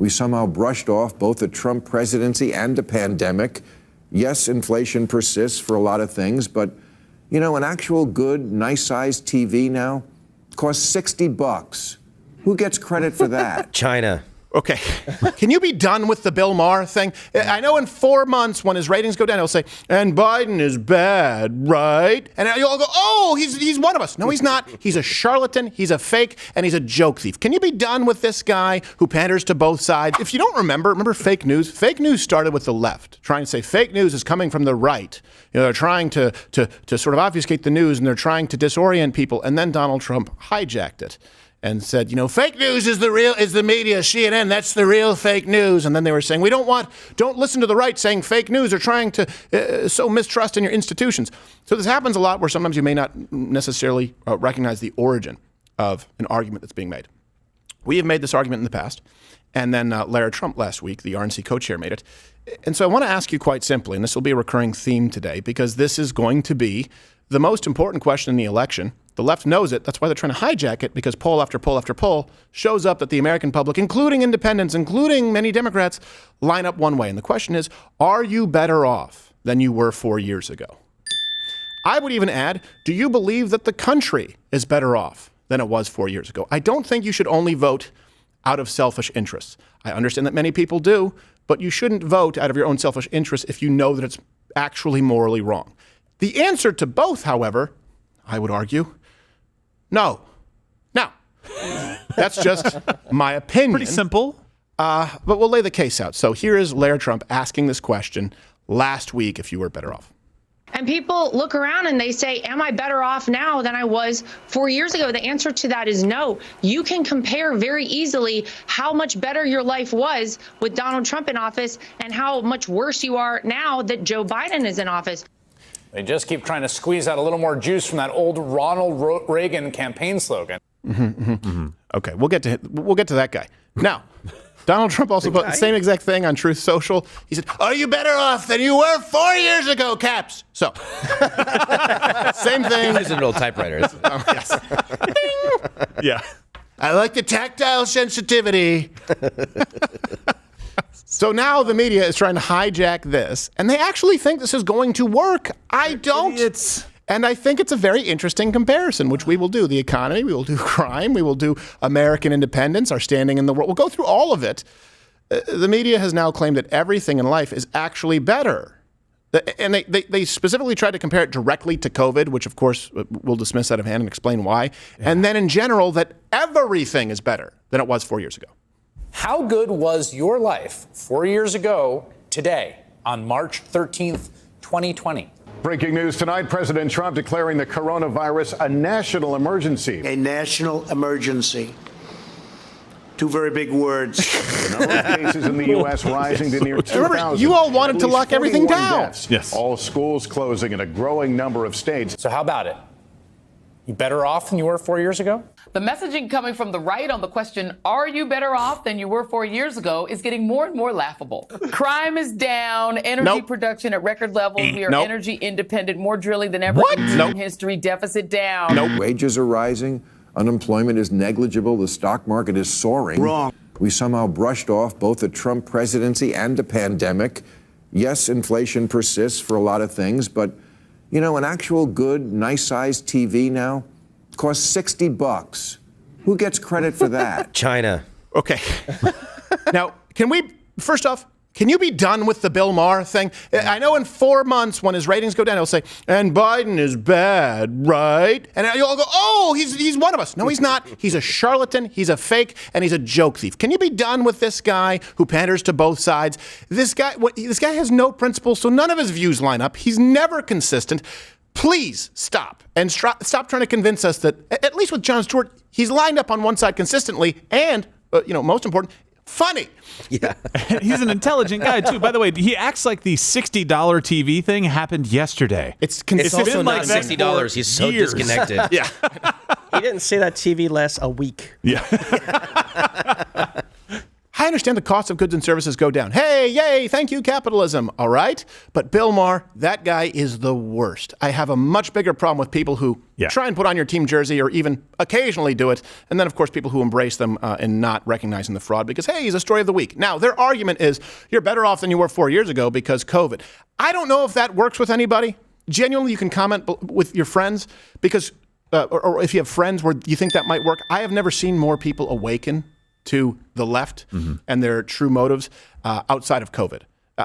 We somehow brushed off both the Trump presidency and the pandemic. Yes, inflation persists for a lot of things, but, you know, an actual good, nice-sized TV now costs $60. Who gets credit for that? China. Okay. Can you be done with the Bill Maher thing? I know in 4 months when his ratings go down, he'll say, and Biden is bad, right? And you'll all go, oh, he's one of us. No, he's not. He's a charlatan, he's a fake, and he's a joke thief. Can you be done with this guy who panders to both sides? If you don't remember fake news? Fake news started with the left, trying to say fake news is coming from the right. You know, they're trying to sort of obfuscate the news, and they're trying to disorient people. And then Donald Trump hijacked it and said, you know, fake news is the media, CNN, that's the real fake news. And then they were saying, don't listen to the right saying fake news or trying to sow mistrust in your institutions. So this happens a lot where sometimes you may not necessarily recognize the origin of an argument that's being made. We have made this argument in the past, and then Lara Trump last week, the RNC co-chair, made it. And so I want to ask you quite simply, and this will be a recurring theme today, because this is going to be the most important question in the election. The left knows it. That's why they're trying to hijack it, because poll after poll after poll shows up that the American public, including independents, including many Democrats, line up one way. And the question is, are you better off than you were 4 years ago? I would even add, do you believe that the country is better off than it was 4 years ago? I don't think you should only vote out of selfish interests. I understand that many people do, but you shouldn't vote out of your own selfish interests if you know that it's actually morally wrong. The answer to both, however, I would argue, no. Now, that's just my opinion. Pretty simple. But we'll lay the case out. So here is Lara Trump asking this question last week, if you were better off. And people look around and they say, am I better off now than I was 4 years ago? The answer to that is no. You can compare very easily how much better your life was with Donald Trump in office and how much worse you are now that Joe Biden is in office. They just keep trying to squeeze out a little more juice from that old Ronald Reagan campaign slogan. Okay, we'll get to that guy. Now, Donald Trump also put the same exact thing on Truth Social. He said, are you better off than you were 4 years ago, Caps? So, same thing. He's an old typewriter. Yes. Yeah. I like the tactile sensitivity. So now the media is trying to hijack this, and they actually think this is going to work. I don't. Idiots. And I think it's a very interesting comparison, which we will do. The economy, we will do crime, we will do American independence, our standing in the world. We'll go through all of it. The media has now claimed that everything in life is actually better. And they specifically tried to compare it directly to COVID, which, of course, we'll dismiss out of hand and explain why. Yeah. And then in general, that everything is better than it was 4 years ago. How good was your life 4 years ago today on March 13th, 2020? Breaking news tonight, President Trump declaring the coronavirus a national emergency. A national emergency. Two very big words. The number of cases in the U.S. rising to near 2,000. Remember, you all wanted to lock everything down. Deaths. Yes. All schools closing in a growing number of states. So how about it? You better off than you were 4 years ago? The messaging coming from the right on the question, are you better off than you were 4 years ago, is getting more and more laughable. Crime is down, energy production at record levels. We are energy independent, more drilling than ever in history, deficit down. Wages are rising, unemployment is negligible, the stock market is soaring. Wrong. We somehow brushed off both the Trump presidency and the pandemic. Yes, inflation persists for a lot of things, but, you know, an actual good, nice-sized TV now costs $60. Who gets credit for that? China. Okay. Now, can you be done with the Bill Maher thing? I know in 4 months when his ratings go down, he'll say, and Biden is bad, right? And you'll all go, oh, he's one of us. No, he's not. He's a charlatan, he's a fake, and he's a joke thief. Can you be done with this guy who panders to both sides? This guy has no principles, so none of his views line up. He's never consistent. Please stop and stop trying to convince us that, at least with Jon Stewart, he's lined up on one side consistently and, most important, funny. Yeah. He's an intelligent guy, too. By the way, he acts like the $60 TV thing happened yesterday. It's also not $60. He's so disconnected. Yeah. He didn't say that TV lasts a week. Yeah. I understand the cost of goods and services go down. Hey, yay, thank you, capitalism. All right. But Bill Maher, that guy is the worst. I have a much bigger problem with people who try and put on your team jersey or even occasionally do it. And then, of course, people who embrace them and not recognizing the fraud because, hey, he's a story of the week. Now, their argument is you're better off than you were 4 years ago because COVID. I don't know if that works with anybody. Genuinely, you can comment with your friends because, or if you have friends where you think that might work. I have never seen more people awaken to the left and their true motives outside of COVID.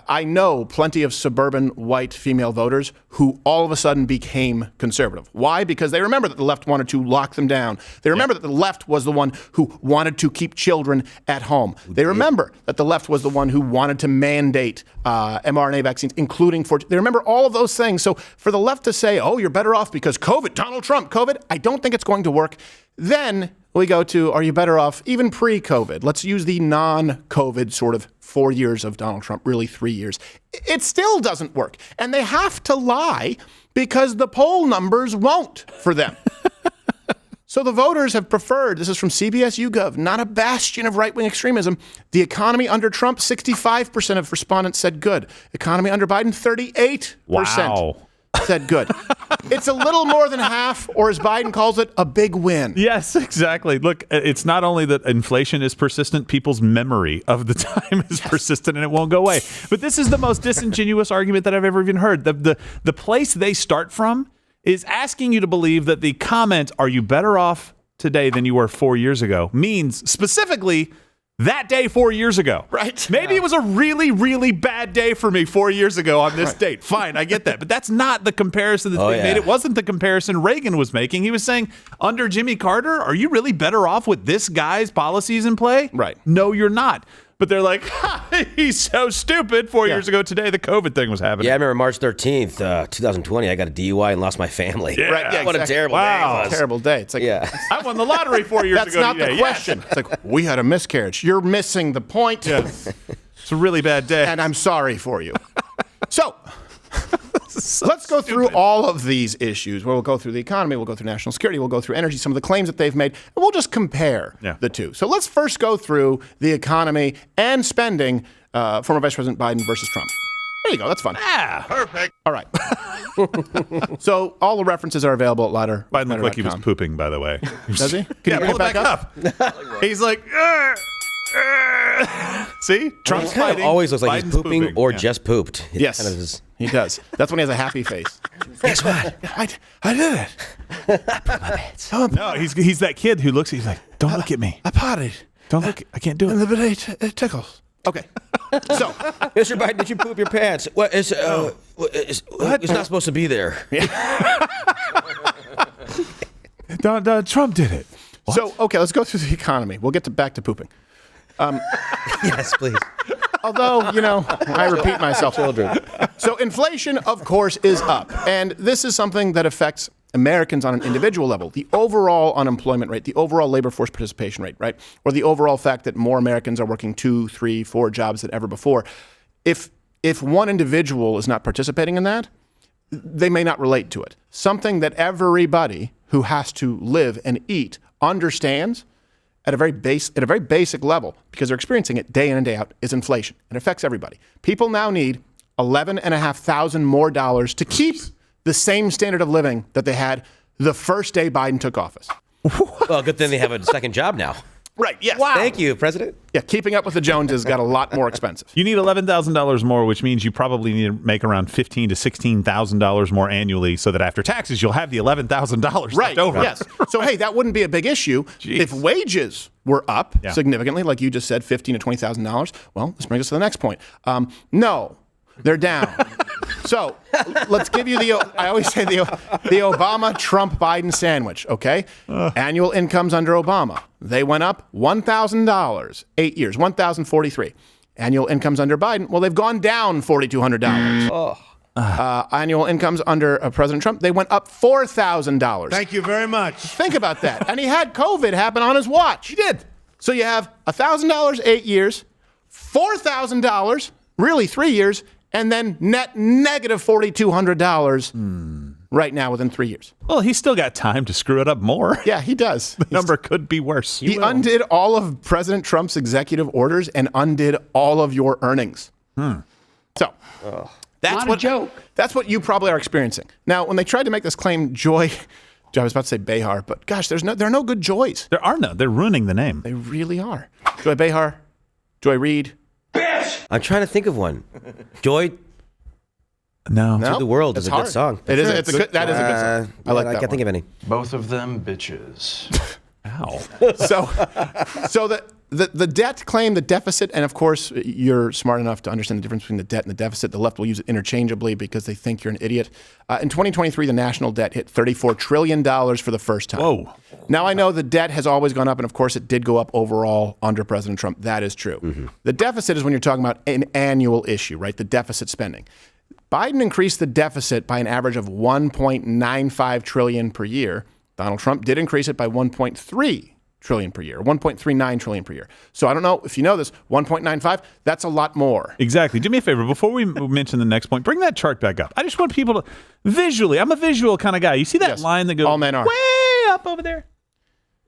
I know plenty of suburban white female voters who all of a sudden became conservative. Why? Because they remember that the left wanted to lock them down. They remember that the left was the one who wanted to keep children at home. They remember that the left was the one who wanted to mandate mRNA vaccines, including they remember all of those things. So for the left to say, oh, you're better off because COVID, Donald Trump, COVID, I don't think it's going to work. Then we go to, are you better off even pre-COVID? Let's use the non-COVID sort of 4 years of Donald Trump, really 3 years. It still doesn't work. And they have to lie because the poll numbers won't for them. So the voters have preferred, this is from CBS YouGov, not a bastion of right-wing extremism. The economy under Trump, 65% of respondents said good. Economy under Biden, 38% said good. It's a little more than half, or as Biden calls it, a big win. Yes, exactly. Look, it's not only that inflation is persistent, people's memory of the time is persistent and it won't go away. But this is the most disingenuous argument that I've ever even heard. The place they start from is asking you to believe that the comment, are you better off today than you were 4 years ago, means specifically that day 4 years ago. Right. Maybe it was a really, really bad day for me 4 years ago on this date. Fine, I get that. But that's not the comparison that's being made. It wasn't the comparison Reagan was making. He was saying, under Jimmy Carter, are you really better off with this guy's policies in play? Right. No, you're not. But they're like, he's so stupid. 4 years ago today, the COVID thing was happening. Yeah, I remember March 13th, 2020, I got a DUI and lost my family. Yeah. Right, yeah, What a terrible day it was. Terrible day. It's like, I won the lottery 4 years that's ago. not the question. It's like, we had a miscarriage. You're missing the point. Yes. It's a really bad day. And I'm sorry for you. So let's go through all of these issues. We'll go through the economy, we'll go through national security, we'll go through energy, some of the claims that they've made, and we'll just compare the two. So let's first go through the economy and spending, former Vice President Biden versus Trump. There you go. That's fun. Yeah. Perfect. All right. So all the references are available at Ladder. Biden looked like he was pooping, by the way. Does he? Can you bring pull it back up? He's like, see? Trump's He kind of fighting. always looks like Biden's he's pooping or just pooped. It's Yes, kind of his- he does. That's when he has a happy face. Guess what? I did it. No, he's that kid who looks, he's like, don't look at me. I potted. Don't look, I can't do And it. the bidet it tickles. Okay. So, Mr. Biden, did you poop your pants? What is? It's not supposed to be there. Trump did it. So okay, let's go through the economy. We'll get back to pooping. Yes, please. Although, I repeat myself. Children. So inflation, of course, is up. And this is something that affects Americans on an individual level. The overall unemployment rate, the overall labor force participation rate, right? Or the overall fact that more Americans are working 2, 3, 4 jobs than ever before. If one individual is not participating in that, they may not relate to it. Something that everybody who has to live and eat understands at a very basic level, because they're experiencing it day in and day out, is inflation. It affects everybody. People now need $11,500 more dollars to keep the same standard of living that they had the first day Biden took office. Well, good thing they have a second job now. Right, yes. Wow. Thank you, President. Yeah, keeping up with the Joneses got a lot more expensive. You need $11,000 more, which means you probably need to make around $15,000 to $16,000 more annually, so that after taxes, you'll have the $11,000 left over. Yes. So, hey, that wouldn't be a big issue if wages were up significantly, like you just said, $15,000 to $20,000. Well, this brings us to the next point. No, they're down. So let's give you I always say the Obama, Trump, Biden sandwich, okay? Annual incomes under Obama. They went up $1,000, 8 years, $1,043. Annual incomes under Biden, well, they've gone down $4,200. Annual incomes under President Trump, they went up $4,000. Thank you very much. Think about that. And he had COVID happen on his watch. He did. So you have $1,000, 8 years, $4,000, really 3 years, and then net negative $4,200 right now within 3 years. Well, he's still got time to screw it up more. Yeah, he does. The number could be worse. He undid all of President Trump's executive orders and undid all of your earnings. So that's Not a what joke. That's what you probably are experiencing. Now, when they tried to make this claim, Joy, I was about to say Behar, but gosh, there are no good Joys. There are no. They're ruining the name. They really are. Joy Behar, Joy Reid. I'm trying to think of one. Joy No. No, to the World it's is a hard. good song. It is. That is a good song. I like that can't think of any. Both of them bitches. Ow. So the debt claim, the deficit, and of course, you're smart enough to understand the difference between the debt and the deficit. The left will use it interchangeably because they think you're an idiot. In 2023, the national debt hit $34 trillion for the first time. Whoa. Now, I know the debt has always gone up, and of course, it did go up overall under President Trump. That is true. The deficit is when you're talking about an annual issue, right? The deficit spending. Biden increased the deficit by an average of $1.95 trillion per year. Donald Trump did increase it by $1.3 trillion per year, $1.39 trillion per year. So I don't know if you know this, 1.95, that's a lot more. Exactly. Do me a favor. Before we mention the next point, bring that chart back up. I just want people to visually, I'm a visual kind of guy. You see that line that goes All men are. way up over there?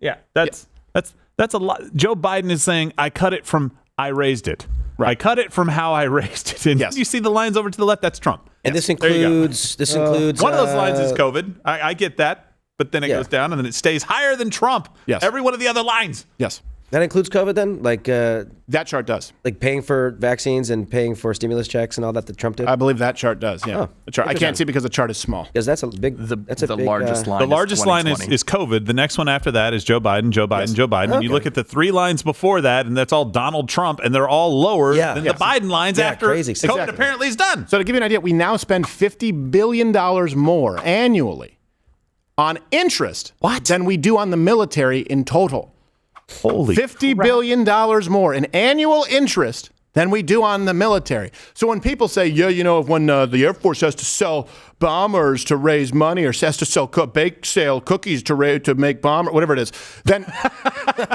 Yeah, that's a lot. Joe Biden is saying, I cut it from I raised it. Right. I cut it from how I raised it. And you see the lines over to the left, that's Trump. And this includes one of those lines is COVID. I get that. But then it goes down, and then it stays higher than Trump. Yes. Every one of the other lines. Yes. That includes COVID then? Like that chart does. Like paying for vaccines and paying for stimulus checks and all that Trump did? I believe that chart does, yeah. Oh, the chart. I can't see because the chart is small. Because that's a big largest line. The largest line is COVID. The next one after that is Joe Biden, Joe Biden, Joe Biden. And you look at the three lines before that, and that's all Donald Trump, and they're all lower than the Biden lines after COVID apparently is done. So to give you an idea, we now spend $50 billion more annually on interest than we do on the military in total. Holy $50 billion more in annual interest than we do on the military. So when people say, when the Air Force has to sell bombers to raise money or has to sell bake sale cookies to make bomber, whatever it is, then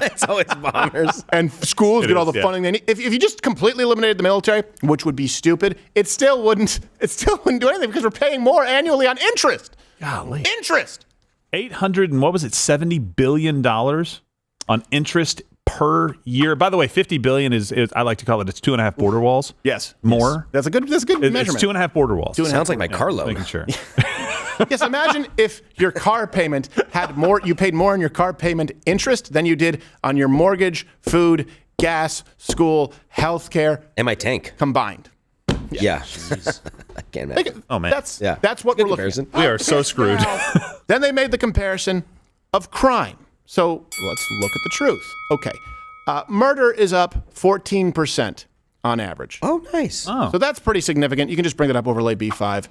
it's always bombers. And schools get all the funding they need. If you just completely eliminated the military, which would be stupid, it still wouldn't do anything because we're paying more annually on interest. Golly. Interest. 800 and what was it? $70 billion on interest per year. By the way, 50 billion is I like to call it, it's 2.5 border walls. Yes. More. That's a good measurement. It's 2.5 border walls. Sounds like my car loan. Making sure. Yes, imagine if your car payment had more, you paid more on your car payment interest than you did on your mortgage, food, gas, school, healthcare. And my tank. Combined. Yeah. I can't imagine. Oh, man. That's what we're looking at. We are so screwed. Then they made the comparison of crime. So let's look at the truth. Okay. Murder is up 14% on average. Oh, nice. Oh. So that's pretty significant. You can just bring that up, overlay B5.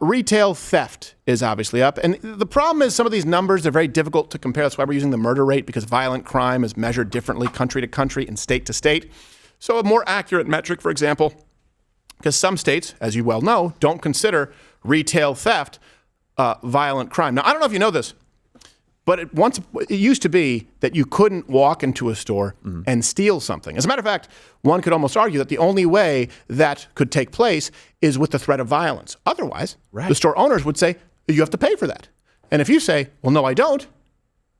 Retail theft is obviously up. And the problem is some of these numbers are very difficult to compare. That's why we're using the murder rate, because violent crime is measured differently country to country and state to state. So a more accurate metric, for example, because some states, as you well know, don't consider retail theft violent crime. Now, I don't know if you know this, but it used to be that you couldn't walk into a store and steal something. As a matter of fact, one could almost argue that the only way that could take place is with the threat of violence. Otherwise, the store owners would say, you have to pay for that. And if you say, well, no, I don't,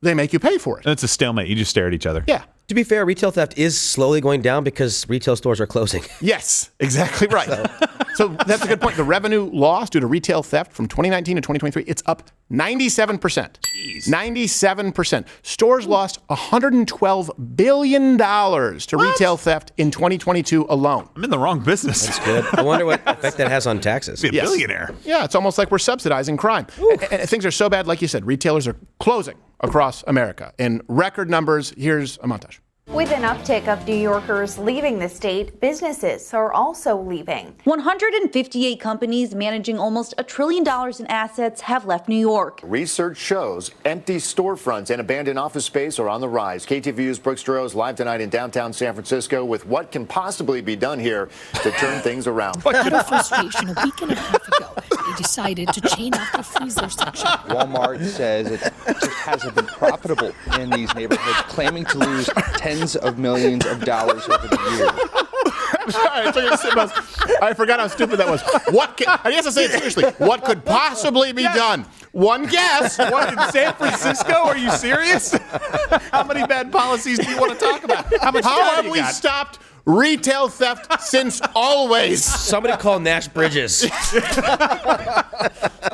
they make you pay for it. And it's a stalemate. You just stare at each other. Yeah. To be fair, retail theft is slowly going down because retail stores are closing. Yes, exactly right. So that's a good point. The revenue loss due to retail theft from 2019 to 2023, it's up 97%. Jeez. 97%. Stores lost $112 billion to retail theft in 2022 alone. I'm in the wrong business. That's good. I wonder what effect that has on taxes. Be a billionaire. Yeah, it's almost like we're subsidizing crime. And things are so bad, like you said, retailers are closing across America in record numbers. Here's a montage. With an uptick of New Yorkers leaving the state, businesses are also leaving. 158 companies managing almost $1 trillion in assets have left New York. Research shows empty storefronts and abandoned office space are on the rise. KTVU's Brooks Drew is live tonight in downtown San Francisco with what can possibly be done here to turn things around. Out of frustration, a week and a half ago, they decided to chain off the freezer section. Walmart says it just hasn't been profitable in these neighborhoods, claiming to lose tens of millions of dollars over the year. I forgot how stupid that was. I guess to say it seriously. What could possibly be done? One guess. What, in San Francisco? Are you serious? How many bad policies do you want to talk about? How have we stopped retail theft since always? Somebody call Nash Bridges.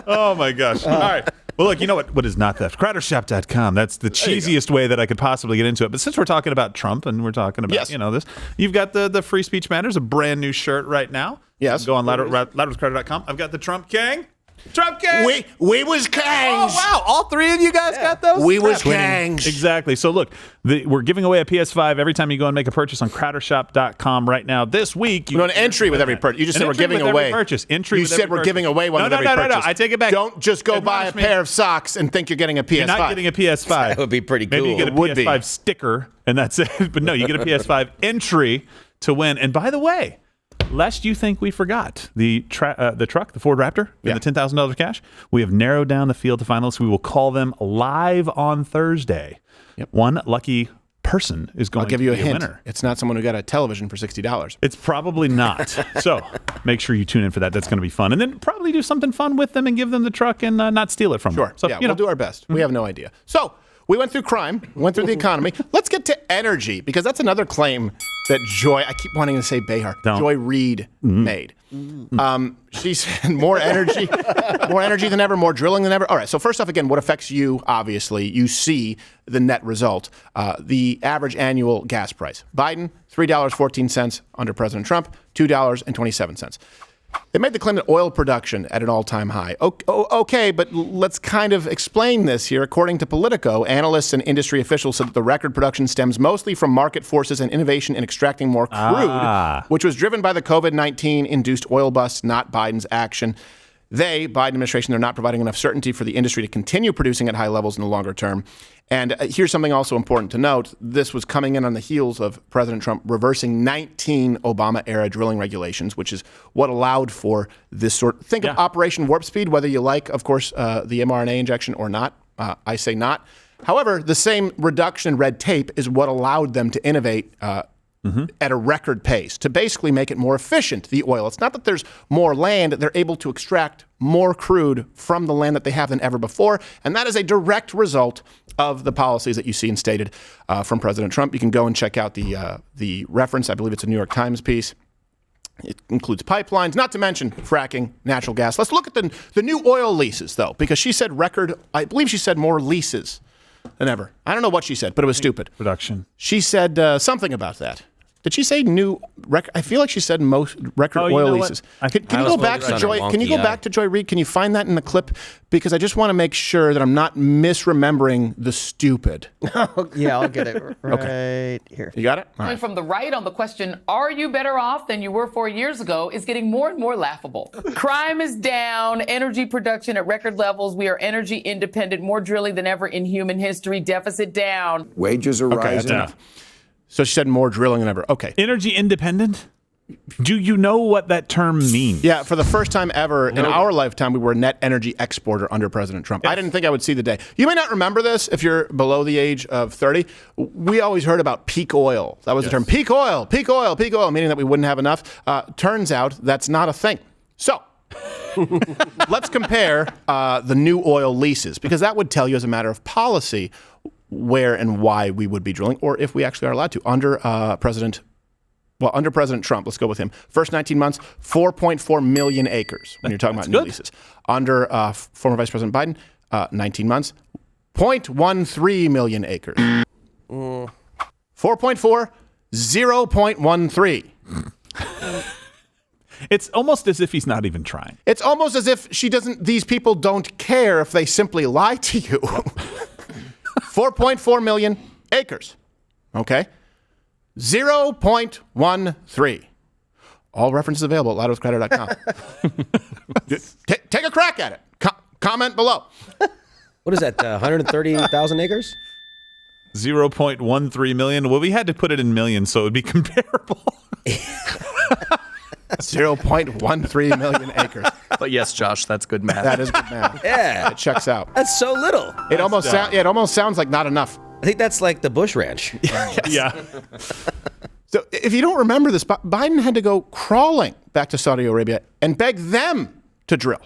Oh, my gosh. All right. Well, look, you know what is not theft? CrowderShop.com. That's the cheesiest way that I could possibly get into it. But since we're talking about Trump and we're talking about, this, you've got the Free Speech Matters, a brand new shirt right now. Yes. Go on louderwithcrowder.com. I've got the Trump King. Trump King. We was kangs. Oh, wow. All three of you guys got those? We was kangs. Exactly. So, look, we're giving away a PS5 every time you go and make a purchase on CrowderShop.com right now. This week, an entry with every purchase. You just said we're giving away. You said we're giving away one with every purchase. No. I take it back. Don't just go buy a pair of socks and think you're getting a PS5. You're not getting a PS5. That would be pretty cool. Maybe you get a PS5 sticker, and that's it. But no, you get a PS5 entry to win. And by the way, lest you think we forgot the truck, the Ford Raptor, and the $10,000 cash, we have narrowed down the field of finalists. We will call them live on Thursday. Yep. One lucky person is going to be a winner. It's not someone who got a television for $60. It's probably not. So make sure you tune in for that. That's going to be fun. And then probably do something fun with them and give them the truck and not steal it from them. So, we'll do our best. We have no idea. So we went through crime, went through the economy. Let's get to energy, because that's another claim that I keep wanting to say Behar, Joy Reid made. She said more energy than ever, more drilling than ever. All right, so first off, again, what affects you, obviously, you see the net result, the average annual gas price. Biden, $3.14 under President Trump, $2.27. They made the claim that oil production at an all-time high. Okay, but let's kind of explain this here. According to Politico, analysts and industry officials said that the record production stems mostly from market forces and innovation in extracting more crude, which was driven by the COVID-19 induced oil bust, not Biden's action. Biden administration, they're not providing enough certainty for the industry to continue producing at high levels in the longer term. And here's something also important to note. This was coming in on the heels of President Trump reversing 19 Obama-era drilling regulations, which is what allowed for this sort. Think of Operation Warp Speed, whether you like, of course, the mRNA injection or not. I say not. However, the same reduction in red tape is what allowed them to innovate at a record pace to basically make it more efficient, the oil. It's not that there's more land. They're able to extract more crude from the land that they have than ever before. And that is a direct result of the policies that you see and stated from President Trump. You can go and check out the reference. I believe it's a New York Times piece. It includes pipelines, not to mention fracking, natural gas. Let's look at the new oil leases, though, because she said I believe she said more leases than ever. I don't know what she said, but it was stupid. Production. She said something about that. Did she say new record? I feel like she said most record oil leases. Can you go back to Joy? Can you go back to Joy Reid? Can you find that in the clip? Because I just want to make sure that I'm not misremembering the stupid. Yeah, I'll get it right here. You got it? All right. From the right on the question, are you better off than you were 4 years ago, is getting more and more laughable. Crime is down, energy production at record levels. We are energy independent, more drilling than ever in human history, deficit down. Wages are rising. That's enough. So she said more drilling than ever. Okay. Energy independent? Do you know what that term means? Yeah, for the first time ever in our lifetime, we were a net energy exporter under President Trump. Yes. I didn't think I would see the day. You may not remember this if you're below the age of 30. We always heard about peak oil. That was the term. Peak oil, peak oil, peak oil, meaning that we wouldn't have enough. Turns out that's not a thing. So let's compare the new oil leases, because that would tell you as a matter of policy where and why we would be drilling, or if we actually are allowed to under President Trump. Let's go with him. First 19 months, 4.4 million acres when you're talking about new leases. Under former Vice President Biden, 19 months, 0.13 million acres. 4.4, 0.13. It's almost as if he's not even trying. It's almost as if these people don't care if they simply lie to you. 4.4 million acres. Okay. 0.13. All references available at louderwithcrowder.com. Take a crack at it. Comment below. What is that, 130,000 acres? 0.13 million. Well, we had to put it in millions so it would be comparable. 0.13 million acres. But yes, Josh, that's good math. That is good math. Yeah. It checks out. That's so little. It almost sounds like not enough. I think that's like the Bush Ranch. Yeah. So if you don't remember this, Biden had to go crawling back to Saudi Arabia and beg them to drill.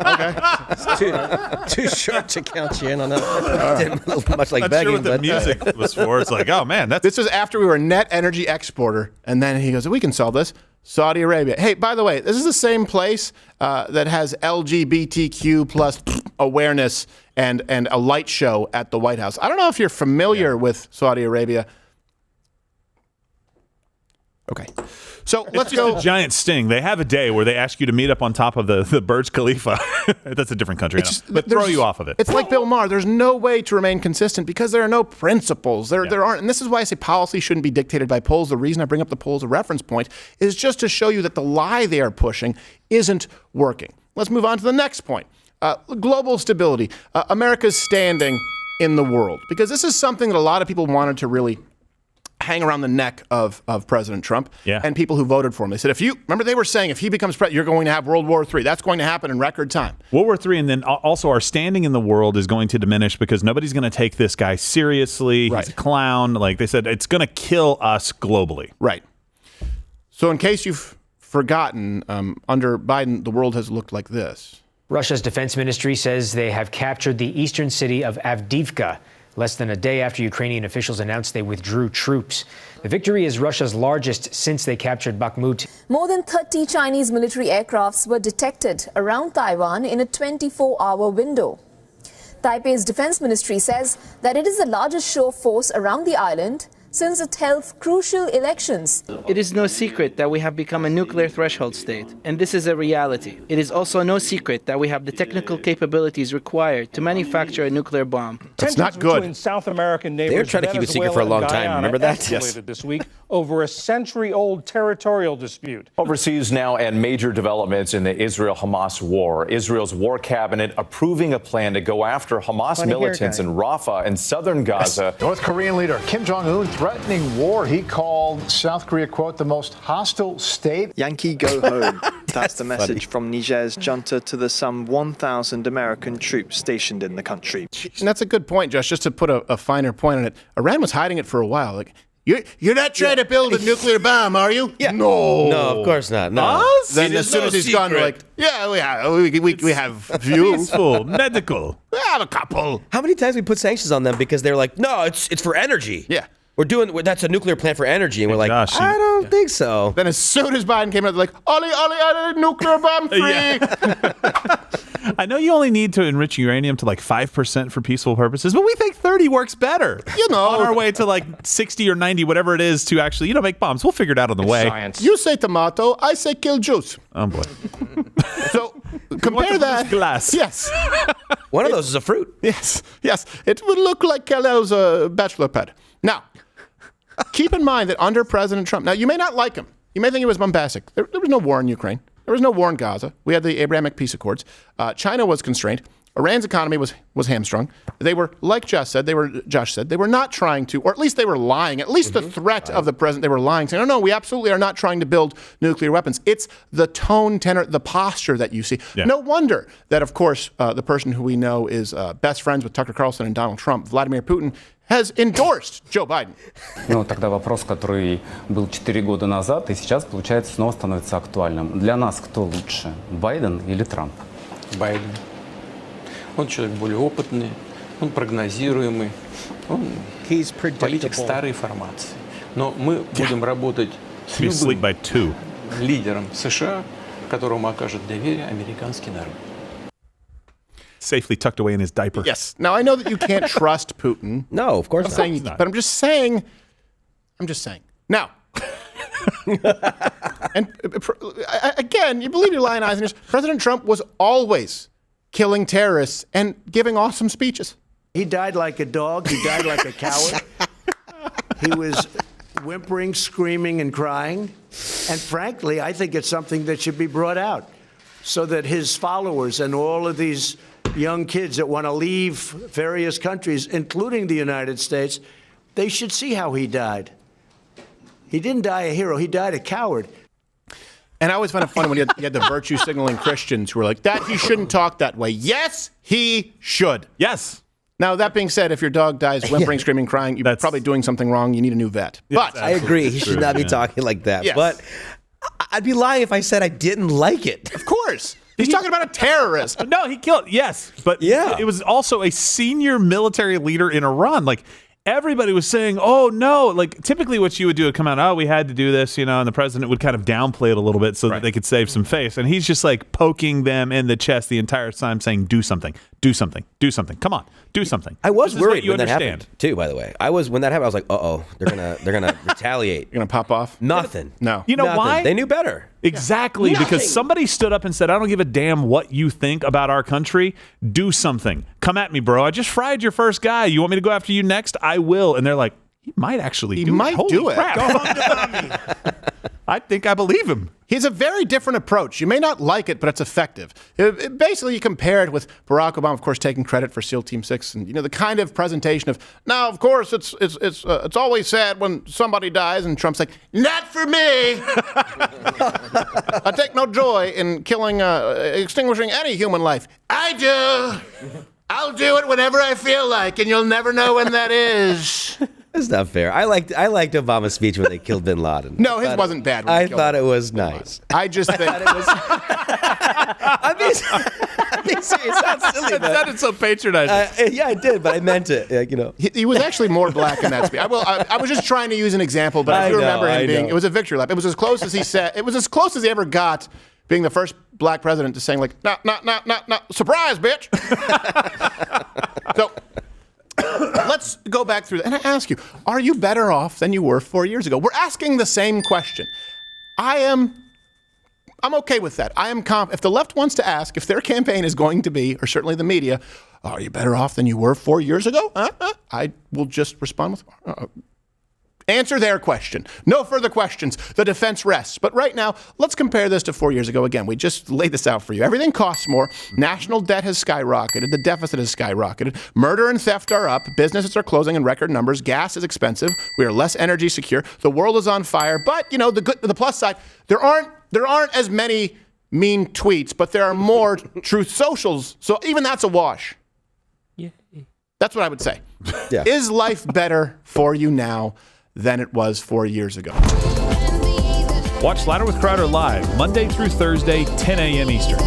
Okay. It's too short to count you in on that. Didn't much like begging. Sure what the music was for. It's like, oh man, This was after we were a net energy exporter, and then he goes, "We can solve this." Saudi Arabia. Hey, by the way, this is the same place that has LGBTQ plus awareness and a light show at the White House. I don't know if you're familiar with Saudi Arabia. Okay. So let's go. A giant sting. They have a day where they ask you to meet up on top of the Burj Khalifa. That's a different country, but throw you off of it. It's like Bill Maher. There's no way to remain consistent because there are no principles. There aren't. And this is why I say policy shouldn't be dictated by polls. The reason I bring up the polls as a reference point is just to show you that the lie they are pushing isn't working. Let's move on to the next point. Global stability. America's standing in the world. Because this is something that a lot of people wanted to really hang around the neck of President Trump and people who voted for him. They said, remember they were saying if he becomes president, you're going to have World War III. That's going to happen in record time. World War III, and then also our standing in the world is going to diminish because nobody's going to take this guy seriously. He's a clown. Like they said, it's going to kill us globally. Right. So in case you've forgotten, under Biden, the world has looked like this. Russia's defense ministry says they have captured the eastern city of Avdiivka, less than a day after Ukrainian officials announced they withdrew troops. The victory is Russia's largest since they captured Bakhmut. More than 30 Chinese military aircrafts were detected around Taiwan in a 24-hour window. Taipei's defense ministry says that it is the largest show of force around the island since it held crucial elections. It is no secret that we have become a nuclear threshold state, and this is a reality. It is also no secret that we have the technical capabilities required to manufacture a nuclear bomb. That's not good. Between South American neighbors, they were trying to keep it secret for a long time. Remember that? Escalated this week over a century-old territorial dispute. Overseas now and major developments in the Israel-Hamas war. Israel's war cabinet approving a plan to go after Hamas militants in Rafah and southern Gaza. North Korean leader Kim Jong-un threatening war. He called South Korea, quote, the most hostile state. Yankee go home. That's the message from Niger's junta to the some 1,000 American troops stationed in the country. And that's a good point, Josh. Just to put a finer point on it, Iran was hiding it for a while. Like, you're not trying to build a nuclear bomb, are you? Yeah. No, of course not. No. Then as soon as he's gone, we're like, we have a few. Peaceful, medical. We have a couple. How many times we put sanctions on them because they're like, no, it's for energy. Yeah. That's a nuclear plant for energy, and we're like, I don't think so. Then as soon as Biden came out, they're like, Ollie, nuclear bomb free. I know you only need to enrich uranium to like 5% for peaceful purposes, but we think 30 works better. On our way to like 60 or 90, whatever it is, to actually, make bombs. We'll figure it out on the way. Science. You say tomato, I say kill juice. Oh boy. So compare that. Glass. Yes. One of those is a fruit. Yes. It would look like Kal-El's bachelor pad. Now, keep in mind that under President Trump, now you may not like him. You may think he was bombastic. There was no war in Ukraine. There was no war in Gaza. We had the Abrahamic Peace Accords. China was constrained. Iran's economy was hamstrung. They were, like Josh said, they were not trying to, or at least they were lying. At least the threat of the president, they were lying, saying, no, we absolutely are not trying to build nuclear weapons. It's the tone, tenor, the posture that you see. Yeah. No wonder that, of course, the person who we know is best friends with Tucker Carlson and Donald Trump, Vladimir Putin, has endorsed Joe Biden. Тогда вопрос, который был 4 года назад и сейчас, получается, снова становится актуальным. Для нас кто лучше, Байден или Трамп? Байден. Он человек более опытный, он прогнозируемый, он политик старой формации. Но мы будем работать с любым лидером США, которому окажет доверие американский народ. Safely tucked away in his diaper. Yes. Now, I know that you can't trust Putin. No, of course not. But I'm just saying. Now, and again, you believe your lying eyes and ears. President Trump was always killing terrorists and giving awesome speeches. He died like a dog. He died like a coward. He was whimpering, screaming, and crying. And frankly, I think it's something that should be brought out so that his followers and all of these young kids that want to leave various countries, including the United States, they should see how he died. He didn't die a hero. He died a coward. And I always find it funny when you had the virtue signaling Christians who are like, that he shouldn't talk that way. Yes, he should. Yes. Now, that being said, if your dog dies whimpering, screaming, crying, you're probably doing something wrong. You need a new vet. But I agree. He should not be talking like that. Yes. But I'd be lying if I said I didn't like it. Of course. He's talking about a terrorist. No, he killed. Yes, but yeah, it was also a senior military leader in Iran. Like everybody was saying, "Oh no!" Like typically, what you would do would come out, "Oh, we had to do this," and the president would kind of downplay it a little bit so that they could save some face. And he's just like poking them in the chest the entire time, saying, "Do something, do something, do something. Come on, do something." I was worried you when that understand. happened too. By the way, when that happened, I was like, "Uh-oh, they're gonna retaliate. You're gonna pop off." Nothing. No. You know Nothing. why? They knew better. Exactly, because somebody stood up and said, "I don't give a damn what you think about our country. Do something. Come at me, bro. I just fried your first guy. You want me to go after you next? I will." And they're like, "He might actually do it. Holy crap. Go home to mommy. I think I believe him." He has a very different approach. You may not like it, but it's effective. Basically, you compare it with Barack Obama, of course, taking credit for SEAL Team 6, and the kind of presentation of, now, of course, it's always sad when somebody dies, and Trump's like, not for me. I take no joy in killing, extinguishing any human life. I do. I'll do it whenever I feel like, and you'll never know when that is. That's not fair. I liked Obama's speech when they killed Bin Laden. No, his wasn't bad. I thought it was nice. I just think it was. I'm being serious. It's not silly. It sounded so patronizing. Yeah, I did, but I meant it. He was actually more black in that speech. I was just trying to use an example, but I do remember him being. It was a victory lap. It was as close as he said. It was as close as he ever got being the first black president to saying like, no, surprise, bitch. So. Let's go back through that. And I ask you, are you better off than you were 4 years ago? We're asking the same question. I'm okay with that. If the left wants to ask if their campaign is going to be, or certainly the media, are you better off than you were 4 years ago? I will just respond with, answer their question. No further questions. The defense rests. But right now, let's compare this to 4 years ago. Again, we just laid this out for you. Everything costs more. National debt has skyrocketed. The deficit has skyrocketed. Murder and theft are up. Businesses are closing in record numbers. Gas is expensive. We are less energy secure. The world is on fire. But, the plus side, there aren't as many mean tweets, but there are more truth socials. So even that's a wash. Yeah. That's what I would say. Yeah. Is life better for you now than it was 4 years ago? Watch Louder with Crowder live Monday through Thursday, 10 a.m. Eastern.